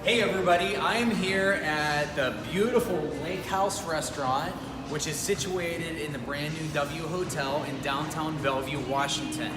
Hey everybody, I am here at the beautiful Lakehouse restaurant, which is situated in the brand new W Hotel in downtown Bellevue, Washington.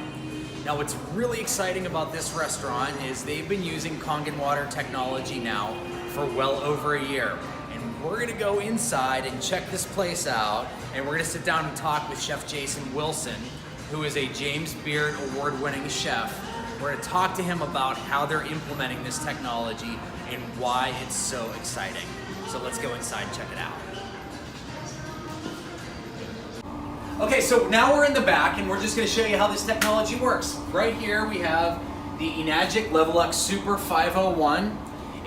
Now what's really exciting about this restaurant is they've been using Kangen water technology now for well over a year. And we're gonna go inside and check this place out, and we're gonna sit down and talk with Chef Jason Wilson, who is a James Beard award-winning chef. We're going to talk to him about how they're implementing this technology and why it's so exciting. So let's go inside and check it out. Okay, so now we're in the back and we're just going to show you how this technology works. Right here we have the Enagic Levelux Super 501,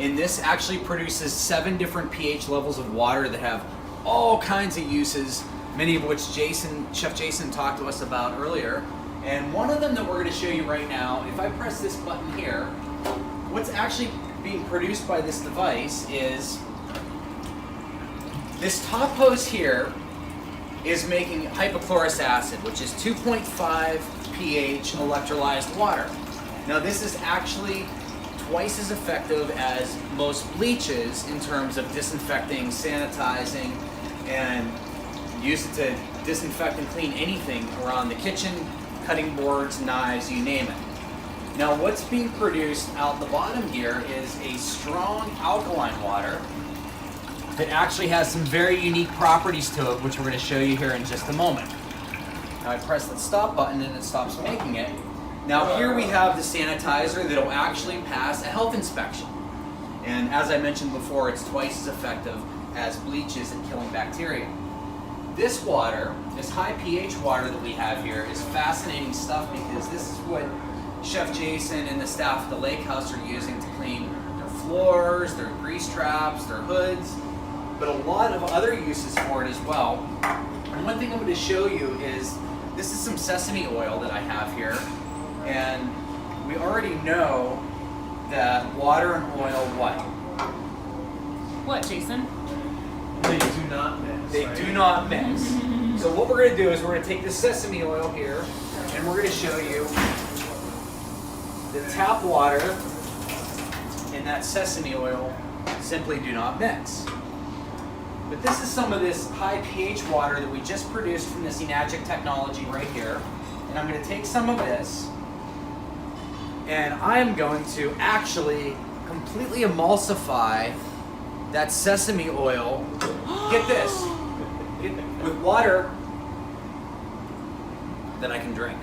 and this actually produces 7 different pH levels of water that have all kinds of uses, many of which Chef Jason talked to us about earlier. And one of them that we're going to show you right now, if I press this button here, what's actually being produced by this device is this top hose here is making hypochlorous acid, which is 2.5 pH electrolyzed water. Now this is actually twice as effective as most bleaches in terms of disinfecting, sanitizing, and use it to disinfect and clean anything around the kitchen, cutting boards, knives, you name it. Now what's being produced out the bottom here is a strong alkaline water that actually has some very unique properties to it, which we're going to show you here in just a moment. Now I press the stop button and it stops making it. Now here we have the sanitizer that will actually pass a health inspection. And as I mentioned before, it's twice as effective as bleaches at killing bacteria. This water, this high pH water that we have here, is fascinating stuff because this is what Chef Jason and the staff at the Lakehouse are using to clean their floors, their grease traps, their hoods, but a lot of other uses for it as well. And one thing I'm going to show you is, this is some sesame oil that I have here, and we already know that water and oil What, Jason? They do not mix. They right? do not mix. So what we're going to do is we're going to take this sesame oil here and we're going to show you the tap water and that sesame oil simply do not mix. But this is some of this high pH water that we just produced from this Enagic technology right here. And I'm going to take some of this and I'm going to actually completely emulsify that sesame oil, get this, with water that I can drink.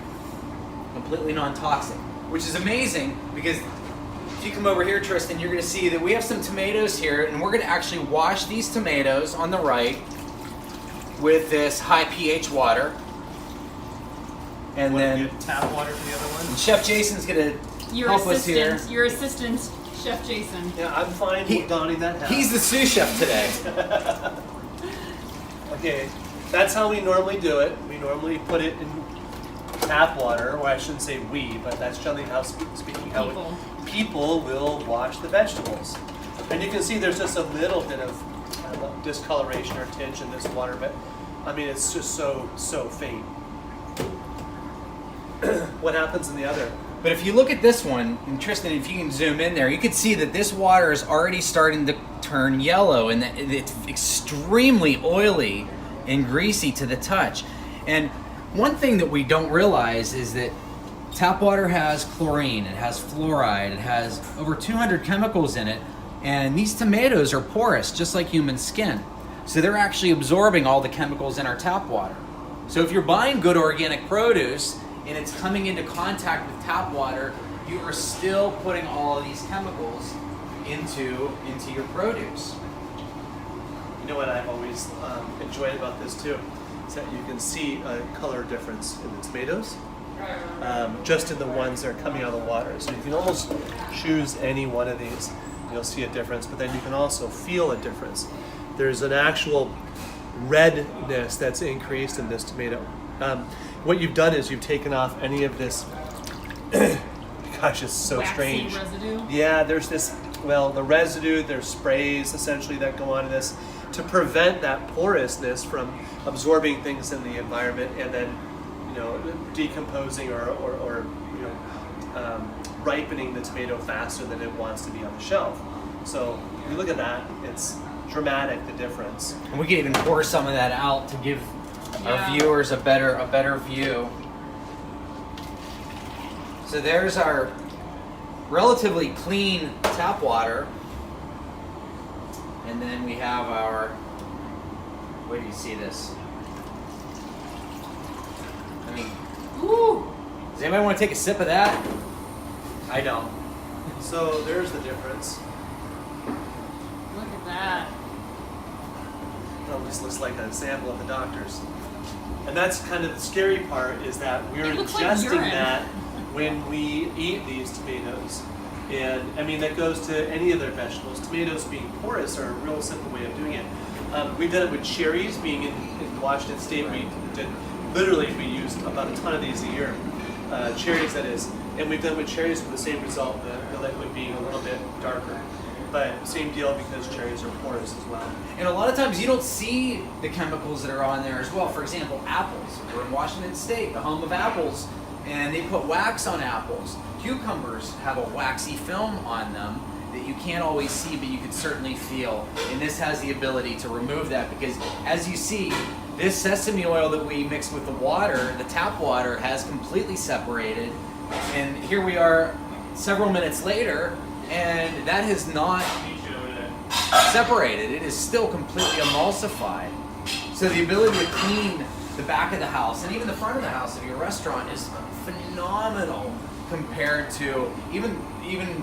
Completely non-toxic, which is amazing because if you come over here, Tristan, you're gonna see that we have some tomatoes here and we're gonna actually wash these tomatoes on the right with this high pH water. And then tap water for the other one. Chef Jason's gonna help us here. Your assistant, Chef Jason. Yeah, I'm fine with donning that hat. He's the sous chef today. Okay, that's how we normally do it. We normally put it in tap water, or I shouldn't say we, but that's generally how speaking how people will wash the vegetables. And you can see there's just a little bit of discoloration or tinge in this water, but I mean it's just so faint. What happens in the other? But if you look at this one, and Tristan, if you can zoom in there, you can see that this water is already starting to turn yellow and that it's extremely oily and greasy to the touch. And one thing that we don't realize is that tap water has chlorine, it has fluoride, it has over 200 chemicals in it, and these tomatoes are porous, just like human skin. So they're actually absorbing all the chemicals in our tap water. So if you're buying good organic produce, and it's coming into contact with tap water, you are still putting all of these chemicals into your produce. You know what I've always enjoyed about this too, is that you can see a color difference in the tomatoes, just in the ones that are coming out of the water. So you can almost choose any one of these, and you'll see a difference, but then you can also feel a difference. There's an actual redness that's increased in this tomato. What you've done is you've taken off any of this, gosh, it's so waxy strange. Residue? Yeah, there's this, well, the residue, there's sprays essentially that go on this to prevent that porousness from absorbing things in the environment and then, decomposing or ripening the tomato faster than it wants to be on the shelf. So if you look at that, it's dramatic, the difference. And we can even pour some of that out to give our viewers a better view. So there's our relatively clean tap water. And then we have our, where do you see this? I mean, woo! Does anybody want to take a sip of that? I don't. So there's the difference. Look at that. That just looks like a sample of the doctor's. And that's kind of the scary part, is that we're It looks like ingesting urine. that when we eat these tomatoes. And I mean, that goes to any of their vegetables. Tomatoes being porous are a real simple way of doing it. We've done it with cherries. Being in Washington State, we used about a ton of these a year. Cherries, that is. And we've done with cherries with the same result, the liquid being a little bit darker. But same deal, because cherries are porous as well. And a lot of times you don't see the chemicals that are on there as well. For example, apples. We're in Washington State, the home of apples, and they put wax on apples. Cucumbers have a waxy film on them that you can't always see, but you can certainly feel. And this has the ability to remove that, because as you see, this sesame oil that we mixed with the water, the tap water, has completely separated. And here we are several minutes later, and that has not separated. It is still completely emulsified. So the ability to clean the back of the house and even the front of the house of your restaurant is phenomenal compared to even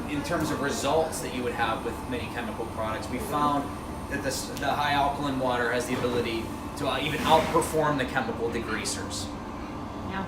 in terms of results that you would have with many chemical products. We found that the high alkaline water has the ability to even outperform the chemical degreasers. Yeah.